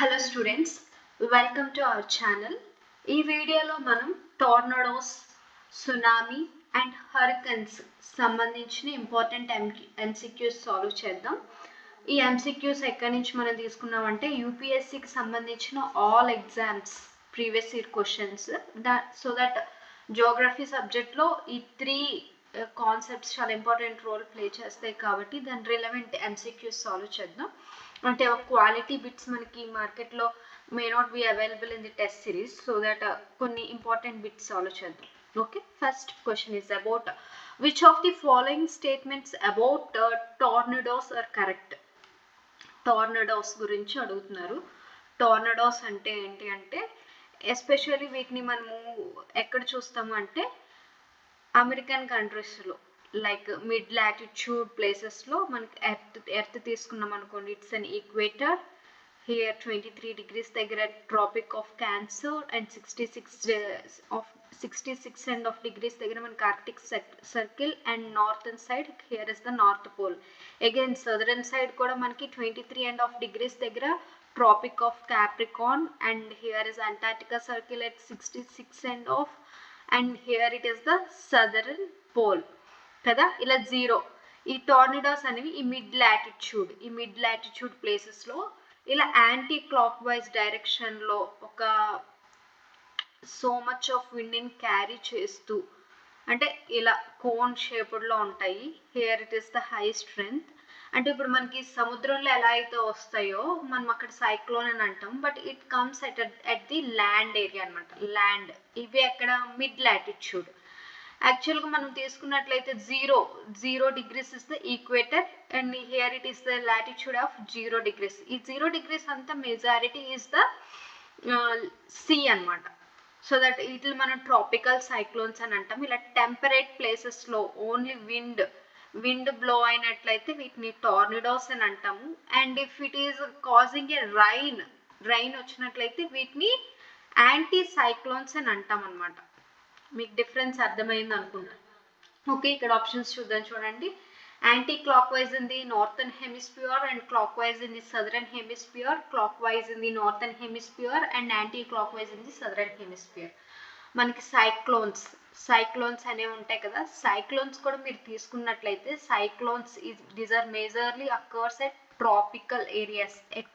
Hello students, welcome to our channel. ఈ వీడియోలో మనం టోర్నడోస్, సునామీ అండ్ హరికన్స్ సంబంధించిన ఇంపార్టెంట్ ఎంసీక్యూస్ సాల్వ్ చేద్దాం. ఈ ఎంసీక్యూస్ ఎక్కడి నుంచి మనం తీసుకున్నామంటే యూపీఎస్సికి సంబంధించిన all exams previous year questions. So that geography సబ్జెక్ట్లో ఈ త్రీ కాన్సెప్ట్స్ చాలా ఇంపార్టెంట్ రోల్ ప్లే చేస్తాయి కాబట్టి దాని రిలవెంట్ ఎంసీక్యూస్ సాల్వ్ చేద్దాం. అంటే క్వాలిటీ బిట్స్ మనకి మార్కెట్లో may not be available in the test series, so that కొన్ని ఇంపార్టెంట్ బిట్స్ సాల్వ్ చేద్దాం. Okay, first question is about which of the following statements about tornadoes are correct. Tornadoes గురించి అడుగుతున్నారు. Tornadoes అంటే ఏంటి అంటే especially వీటిని మనము ఎక్కడ చూస్తాము అంటే అమెరికన్ కంట్రీస్లో లైక్ మిడ్ లాటిట్యూడ్ ప్లేసెస్లో మనకి ఎర్త్ తీసుకున్నాం అనుకోండి, it's an equator. Here 23 degrees దగ్గర tropic of cancer and 66 and half degrees దగ్గర మనకి arctic circle and northern side here is the north pole. Again southern side కూడా మనకి 23 అండ్ ఆఫ్ డిగ్రీస్ దగ్గర tropic of capricorn and here is antarctica circle at 66 and half and here it is the southern pole కదా. ఇలా zero ఈ tornadoes అనేవి ఈ mid latitude ప్లేసెస్లో ఇలా యాంటీ క్లాక్ వైజ్ డైరెక్షన్లో ఒక సో మచ్ ఆఫ్ విండ్ని క్యారీ చేస్తూ అంటే ఇలా కోన్ షేప్డ్లో ఉంటాయి. Here it is the high strength. అంటే ఇప్పుడు మనకి సముద్రంలో ఎలా అయితే వస్తాయో మనం అక్కడ సైక్లోన్ అని అంటాం, but it comes at the land area అనమాట. ల్యాండ్ ఇవి ఎక్కడ మిడ్ లాటిట్యూడ్. యాక్చువల్గా మనం తీసుకున్నట్లయితే zero degrees is the equator and here it is the latitude of 0 degrees. ఈ 0 degrees అంతా మెజారిటీ ఈస్ ద సీ అనమాట. సో దట్ వీటిని మనం ట్రాపికల్ సైక్లోన్స్ అని అంటాం. ఇలా టెంపరేట్ ప్లేసెస్లో ఓన్లీ విండ్ బ్లో అయినట్లయితే వీటిని టోర్నడోస్ అని అంటాము. And if it is causing A rain వచ్చినట్లయితే వీటిని యాంటీ సైక్లోన్స్ అని అంటాం అనమాట. మీకు డిఫరెన్స్ అర్థమైంది అనుకుంటా. ఓకే, ఇక్కడ ఆప్షన్స్ చూద్దాం. చూడండి, anti clock wise in the northern hemisphere and clock wise in the southern hemisphere, clock wise in the northern hemisphere and anti clock wise in the southern hemisphere. మనకి cyclones అనేవి ఉంటాయి కదా. Cyclones కూడా మీరు తీసుకున్నట్లయితే cyclones these are majorly occurs at tropical areas at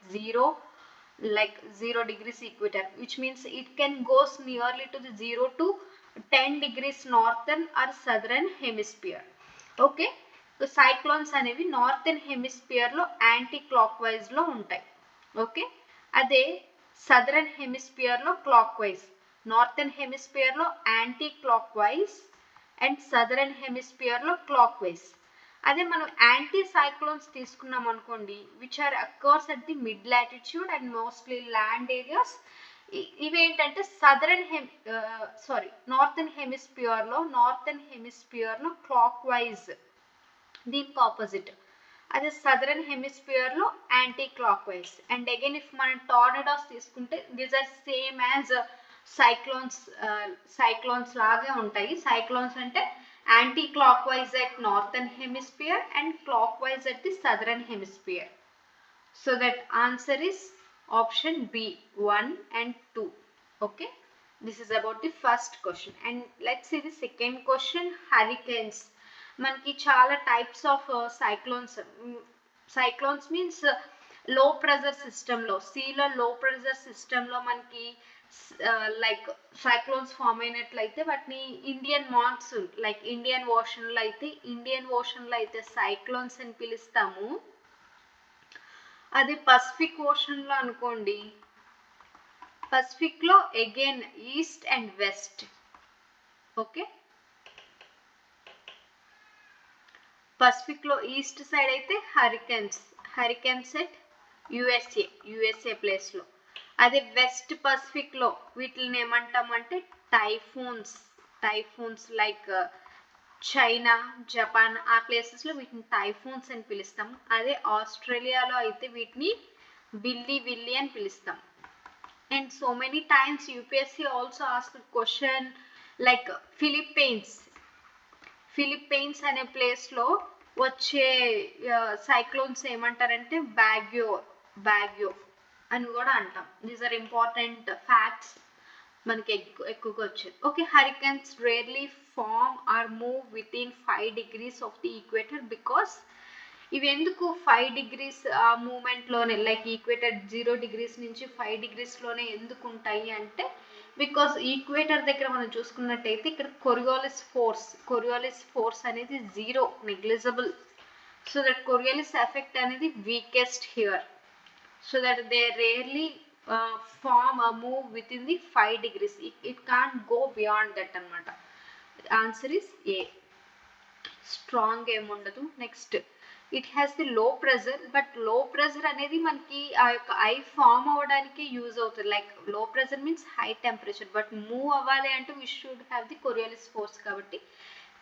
0 degrees equator, which means it can goes nearly to the 0 to 10 degrees northern or southern hemisphere. Okay, cyclones అనేవి northern హెమిస్ఫియర్లో anti clock వైజ్లో ఉంటాయి. Okay, అదే southern హెమిస్ఫియర్లో clockwise. Northern హెమిస్ఫియర్లో anti clock wise and southern హెమిస్ఫియర్లో clockwise. అదే మనం యాంటీ సైక్లోన్స్ తీసుకున్నాం అనుకోండి, which are occurs at the mid latitude and mostly land areas. ఇవేంటంటే నార్థన్ హెమిస్ఫియర్లో క్లాక్ వైజ్, దీనికి ఆపోజిట్. అదే సదరన్ హెమిస్ఫియర్లో anti clock wise. And again if మనం టోర్నడోస్ తీసుకుంటే these are same as cyclones లాగే ఉంటాయి. సైక్లోన్స్ అంటే anti clock wise at northern hemisphere and clock wise at the southern hemisphere. So that answer is option B 1 and 2. Okay, this is about the first question. And let's see the second question. Hurricanes. మనకి చాలా types of cyclones means లో pressure సిస్టంలో, సీలో లో pressure సిస్టంలో మనకి like cyclones form అయినట్లయితే వాటిని Indian monsoon like Indian ఓషన్లో అయితే సైక్లోన్స్ అని పిలుస్తాము. అది పసిఫిక్ ఓషన్లో అనుకోండి, పసిఫిక్లో again east and west. Okay, పసిఫిక్లో ఈస్ట్ సైడ్ అయితే హరికెన్స్ ఎట్ యుఎస్ఏ ప్లేస్లో. అదే వెస్ట్ పసిఫిక్లో వీటిని ఏమంటామంటే టైఫూన్స్ లైక్ చైనా, జపాన్ ఆ ప్లేసెస్లో వీటిని టైఫూన్స్ అని పిలుస్తాం. అదే ఆస్ట్రేలియాలో అయితే వీటిని విల్లీ అని పిలుస్తాం. And so many times UPSC also ask question like Philippines అనే ప్లేస్లో వచ్చే సైక్లోన్స్ ఏమంటారంటే బ్యాగ్యో అని కూడా అంటాం. దీస్ ఆర్ ఇంపార్టెంట్ ఫ్యాక్ట్స్ మనకి ఎక్కువగా వచ్చేది. Okay, hurricanes rarely form or move within 5 degrees of the equator because ఇవి ఎందుకు 5 degrees ఆ మూమెంట్లోనే లైక్ ఈక్వేటర్ 0 degrees నుంచి 5 degreesలోనే ఎందుకు ఉంటాయి అంటే బికాస్ ఈక్వేటర్ దగ్గర మనం చూసుకున్నట్టయితే ఇక్కడ కొరియోలిస్ ఫోర్స్ అనేది 0 negligible. So that Coriolis effect అనేది weakest here. So that they rarely form a move within the 5 degrees. It can't go beyond that అనమాట. Answer is A. స్ట్రాంగ్ ఏముండదు. Next it has the low pressure, but low pressure అనేది మనకి ఆ యొక్క eye form అవ్వడానికి use అవుతుంది. Like low pressure means high temperature, but move అవ్వాలి అంటే we should have the Coriolis force. కాబట్టి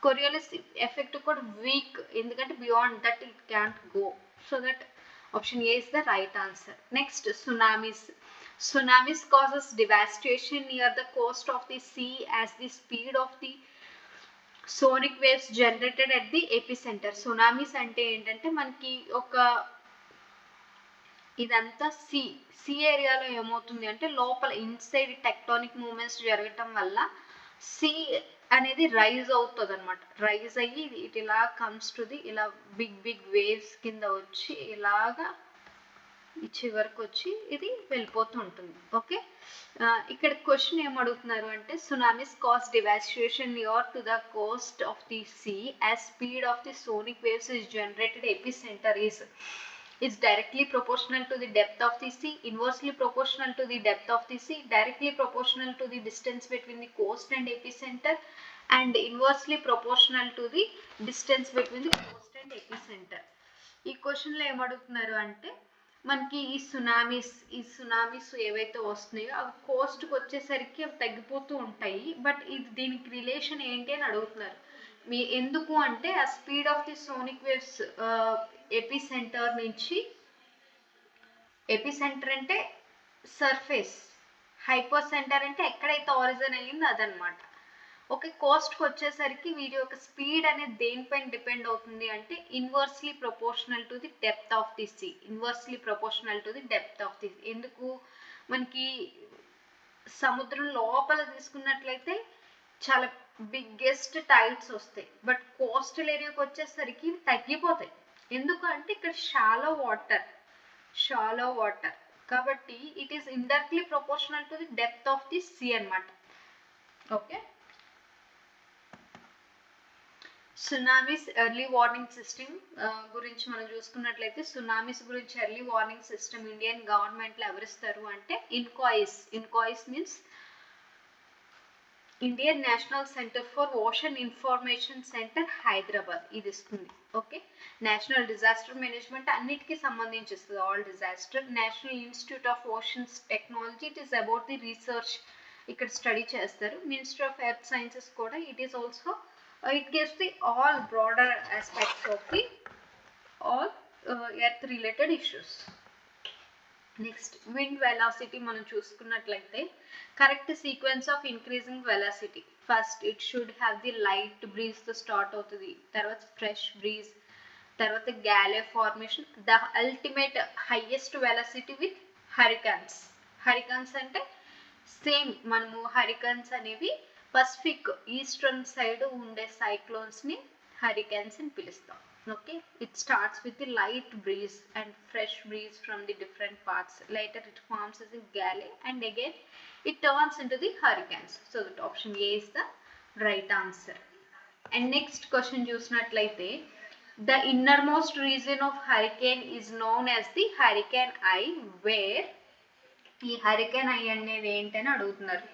కొరియోలిస్ ఎఫెక్ట్ కూడా వీక్, ఎందుకంటే beyond that it can't go. So that option A is the right answer. Next, tsunamis. Tsunamis causes devastation near the coast of the sea as the speed of the sonic waves generated at the epicenter. Tsunamis అంటే ఏంటంటే మనకి ఒక ఇదంతా see ఏరియాలో ఏమవుతుంది అంటే లోపల inside tectonic movements జరగటం వల్ల సీ అనేది రైజ్ అవుతుంది అనమాట. రైజ్ అయ్యి ఇట్ ఇలా కమ్స్ టు ది ఇలా బిగ్ వేవ్స్ కింద వచ్చి ఇలాగా ఈ చివరికి వచ్చి ఇది వెళ్ళిపోతూ ఉంటుంది. ఓకే, ఇక్కడ క్వశ్చన్ ఏం అడుగుతున్నారు అంటే tsunamis cos devastation near to the Coast of the see as speed of the sonic waves is generated epicentre is directly proportional to the depth of the sea, inversely proportional to the depth of the sea, directly proportional to the distance between the coast and epicenter, and inversely proportional to the distance between the coast and epicenter. ఈ క్వశ్చన్లో ఏమడుగుతున్నారు అంటే మనకి ఈ tsunamis ఏవైతే వస్తున్నాయో అవి కోస్ట్కి వచ్చేసరికి అవి తగ్గిపోతూ ఉంటాయి. బట్ ఇది దీనికి రిలేషన్ ఏంటి అని అడుగుతున్నారు. ఎందుకు అంటే ఆ speed of the sonic waves epicentre నుంచి, ఎపిసెంటర్ అంటే సర్ఫేస్, హైపర్ సెంటర్ అంటే ఎక్కడైతే ఆరిజిన్ అయ్యిందో అదనమాట. ఓకే, కోస్ట్కి వచ్చేసరికి వీటి యొక్క స్పీడ్ అనేది దేనిపైన డిపెండ్ అవుతుంది అంటే inversely proportional to the depth of the sea. Inversely proportional to the depth of the sea. ఎందుకు మనకి సముద్రం లోపల తీసుకున్నట్లయితే చాలా బిగ్గెస్ట్ టైడ్స్ వస్తాయి, బట్ కోస్టల్ ఏరియాకి వచ్చేసరికి తగ్గిపోతాయి. ఎందుకు అంటే ఇక్కడ షాలో వాటర్ కాబట్టి it is indirectly proportional to the depth of the sea అనమాట. Okay, tsunamis early warning system గురించి మనం చూసుకున్నట్లయితే సునామీస్ గురించి ఎర్లీ వార్నింగ్ సిస్టమ్ ఇండియన్ గవర్నమెంట్లో ఎవరిస్తారు అంటే INCOIS means Indian national centre for ocean information centre Hyderabad ఇది ఇస్తుంది. ఓకే, నేషనల్ డిజాస్టర్ మేనేజ్మెంట్ అన్నిటికీ సంబంధించి ఇస్తుంది. All disaster. National institute of oceans technology, it is about the research, ఇక్కడ స్టడీ చేస్తారు. మినిస్ట్రీ ఆఫ్ ఎర్త్ సైన్సెస్ కూడా it is also it gives the all broader aspects of the all earth related issues. Next, wind velocity మనం చూసుకున్నట్లయితే correct sequence of increasing velocity. First it should have the light బ్రీజ్తో start అవుతుంది, తర్వాత fresh breeze, తర్వాత gale formation, the ultimate highest velocity with hurricanes అంటే same మనము హరికాన్స్ అనేవి Pacific eastern side ఉండే సైక్లోన్స్ని హరికాన్స్ అని పిలుస్తాం. Okay, it starts with the light breeze and fresh breeze from the different parts. Later it forms as a gale and again it turns into the hurricanes. So that option A is the right answer. And next question చూసినట్లయితే the innermost region of hurricane is known as the hurricane eye, where ఈ hurricane I అనేది ఏంటని అడుగుతున్నారు.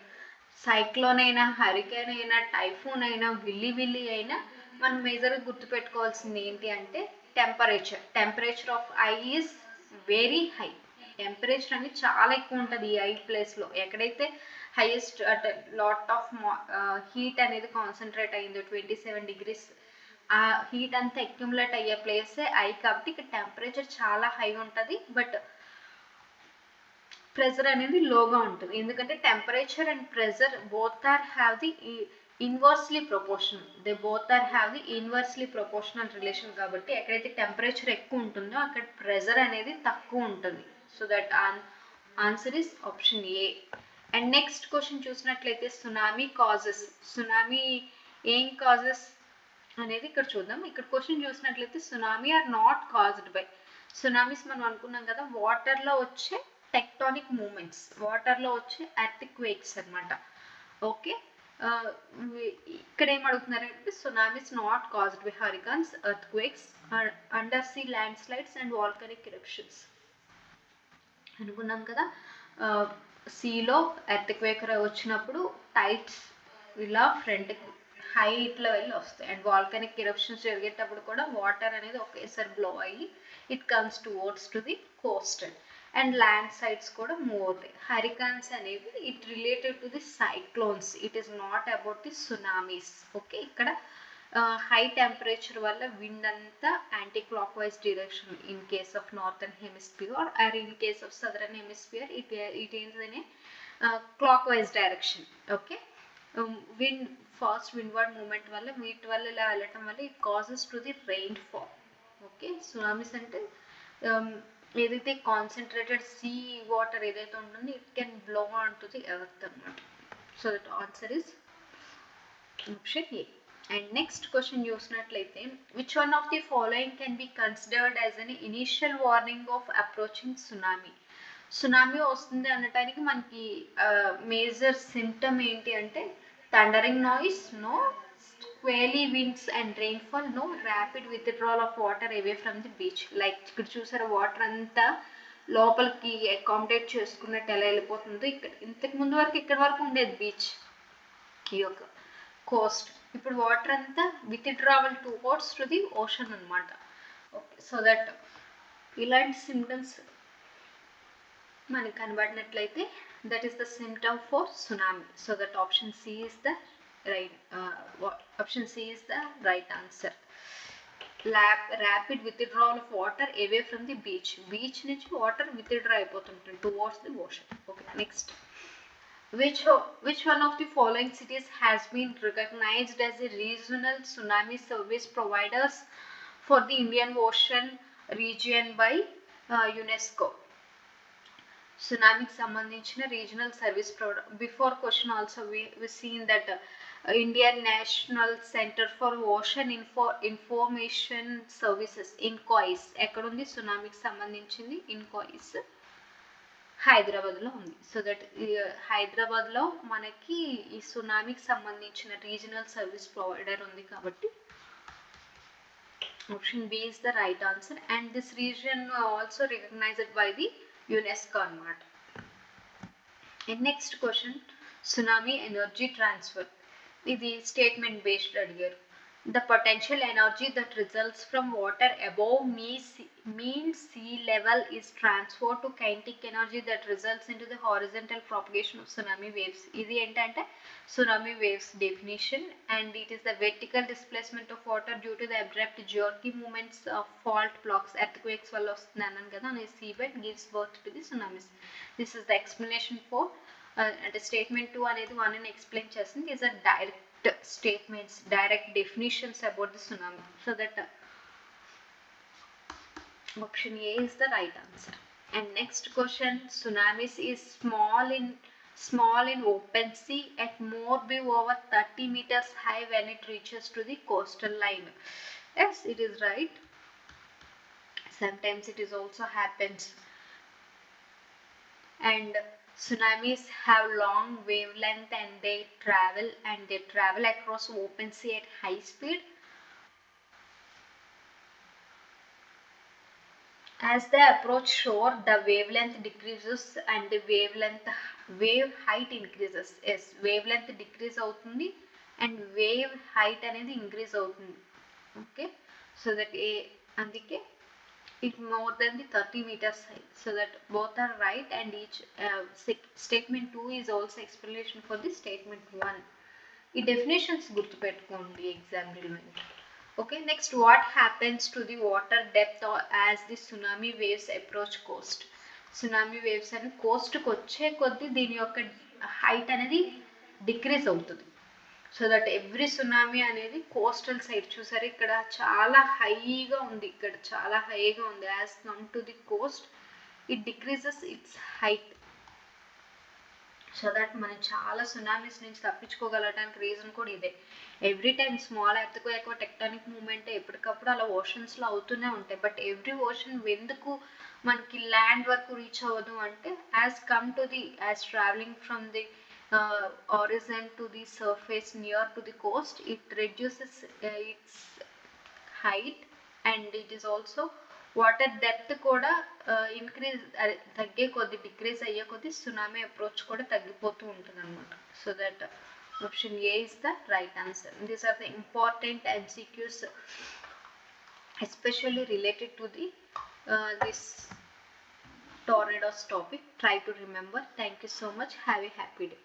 Cyclone అయినా, hurricane అయినా, typhoon అయినా, Willey అయినా మనం మేజర్గా గుర్తుపెట్టుకోవాల్సింది ఏంటి అంటే temperature of I is very high. Temperature అనేది చాలా ఎక్కువ ఉంటుంది ఈ ఐ ప్లేస్లో. ఎక్కడైతే హైయెస్ట్ లాట్ ఆఫ్ హీట్ అనేది కాన్సన్ట్రేట్ అయ్యిందో 27 degrees, ఆ హీట్ అంతా అక్యుములేట్ అయ్యే ప్లేసే ఐ. కాబట్టి ఇక్కడ టెంపరేచర్ చాలా హై ఉంటుంది, బట్ ప్రెజర్ అనేది లోగా ఉంటుంది. ఎందుకంటే temperature and pressure both are have the inversely proportional. They both are have the inversely proportional relation. కాబట్టి ఎక్కడైతే టెంపరేచర్ ఎక్కువ ఉంటుందో అక్కడ ప్రెజర్ అనేది తక్కువ ఉంటుంది. So that answer is option A. And next question చూసినట్లయితే సునామీ కాజెస్. సునామీ ఏం కాజెస్ అనేది ఇక్కడ చూద్దాం. ఇక్కడ క్వశ్చన్ చూసినట్లయితే tsunami are not caused by. Tsunamis మనం అనుకున్నాం కదా వాటర్లో వచ్చే టెక్టానిక్ మూమెంట్స్, వాటర్లో వచ్చే ఎర్త్క్వేక్స్ అనమాట. ఓకే, ఇక్కడ ఏం అడుగుతున్నారంటే tsunamis not caused by hurricanes, earthquakes, under sea landslides and volcanic eruptions అనుకున్నాం కదా. సీలో ఎర్త్క్వేక్ వచ్చినప్పుడు టైడ్స్ ఇలా ఫ్రంట్ హైట్లో వెళ్ళి వస్తాయి. అండ్ వాల్కనిక్ ఎరప్షన్స్ జరిగేటప్పుడు కూడా వాటర్ అనేది ఒకేసారి బ్లో అయ్యి it comes towards to the coastal and land sides కూడా మూవ్ అవుతాయి. హరికాన్స్ అనేవి it related to the cyclones, it is not about the tsunamis. Okay, ఇక్కడ హై టెంపరేచర్ వల్ల విండ్ అంతా anti clock wise direction in case of northern hemisphere or in case of southern hemisphere it ఏంటనే clockwise direction. Okay, wind fast windward movement వల్ల వీటి వల్ల ఇలా వెళ్ళటం వల్ల it causes to the rainfall. Okay, tsunamis అంటే ఏదైతే concentrated sea water ఏదైతే ఉంటుందో it can blow on to the earth అనమాట. So that answer is option A. And next question చూసినట్లయితే which one of the following can be considered as an initial warning of approaching tsunami. Tsunami వస్తుంది అనటానికి మనకి major symptom ఏంటి అంటే thundering noise, no squally winds and rainfall, no rapid withdrawal of water away from the beach. Like ఇక్కడ చూసారా water అంతా లోపలికి accommodate చేసుకున్నట్టు ఎలా వెళ్ళిపోతుందో. ఇక్కడ ఇంతకు ముందు వరకు ఇక్కడ వరకు ఉండేది బీచ్ ఈ యొక్క కోస్ట్, ఇప్పుడు వాటర్ అంతా withdrawal towards to the ocean అనమాట. ఓకే, సో దట్ ఇలాంటి సిమ్టమ్స్ మనకి కనబడినట్లయితే that is the symptom for tsunami. So that option C is the right answer. Rapid withdrawal of water away from the beach, beach నుంచి water withdraw అయిపోతుంటుంది towards the ocean. Okay, next which one of the following cities has been recognized as a regional tsunami service providers for the Indian Ocean region by UNESCO? Tsunami ki sambandhinchina regional service provider. Before question also we seen that Indian National Center for Ocean Information Services INCOIS ekkadundi tsunami ki sambandhinchindi INCOIS హైదరాబాద్లో ఉంది. So that హైదరాబాద్లో మనకి ఈ సునామీకి సంబంధించిన regional service provider ఉంది కాబట్టి option B is the right answer. And this reason also recognised by the UNESCO అనమాట. And next question tsunami energy transfer. ఇది స్టేట్మెంట్ బేస్డ్ అడిగారు. The potential energy that results from water above mean sea level is transferred to kinetic energy that results into the horizontal propagation of tsunami waves. Idi entante tsunami waves definition, and it is the vertical displacement of water due to the abrupt jerky movements of fault blocks, earthquakes valla vastundi annan kada on a seabed gives birth to the tsunamis. This is the explanation for ante statement 2 anedi one ni explain chestundi. Is a direct statements, direct definitions about the tsunami. So that option A is the right answer. And next question, tsunamis is small in open sea at more be over 30 meters high when it reaches to the coastal line. Yes, it is right. Sometimes it is also happens. And tsunamis have long wavelength and they travel across open sea at high speed. As they approach shore, the wavelength decreases and the wave height increases. Yes, wavelength decrease avutundi and wave height anedi increase avutundi. Okay, so that andike it more than the 30 meters high. So that both are right, and each statement 2 is also explanation for the statement 1. ఈ definitions గుర్తు పెట్టుకోండి exam relevant. Okay, next, what happens to the water depth as the tsunami waves approach coast? Tsunami waves అని coast కి వచ్చే కొద్దీ దీని యొక్క height అనేది డిక్రీజ్ అవుతుంది. సో దట్ ఎవ్రీ సునామీ అనేది కోస్టల్ సైడ్ చూసారు ఇక్కడ చాలా హైగా ఉంది, ఇక్కడ చాలా హైగా ఉంది. As come to the coast it decreases its height. So that మనం చాలా సునామీస్ నుంచి తప్పించుకోగలడానికి రీజన్ కూడా ఇదే. Every time small earthquake tectonic moment ఎప్పటికప్పుడు అలా ఓషన్స్లో అవుతూనే ఉంటాయి. బట్ ఎవ్రీ ఓషన్ ఎందుకు మనకి ల్యాండ్ వరకు రీచ్ అవ్వదు అంటే as travelling from the horizon to the surface near to the coast, it reduces its height, and it is also water depth కూడా ఇంక్రీజ్ తగ్గే కొద్ది డిక్రీజ్ అయ్యే కొద్ది సునామీ అప్రోచ్ కూడా తగ్గిపోతూ ఉంటుంది అనమాట. So that option A is the right answer. These are the important MCQs especially related to the this tornadoes topic. Try to remember. Thank you so much. Have a happy day.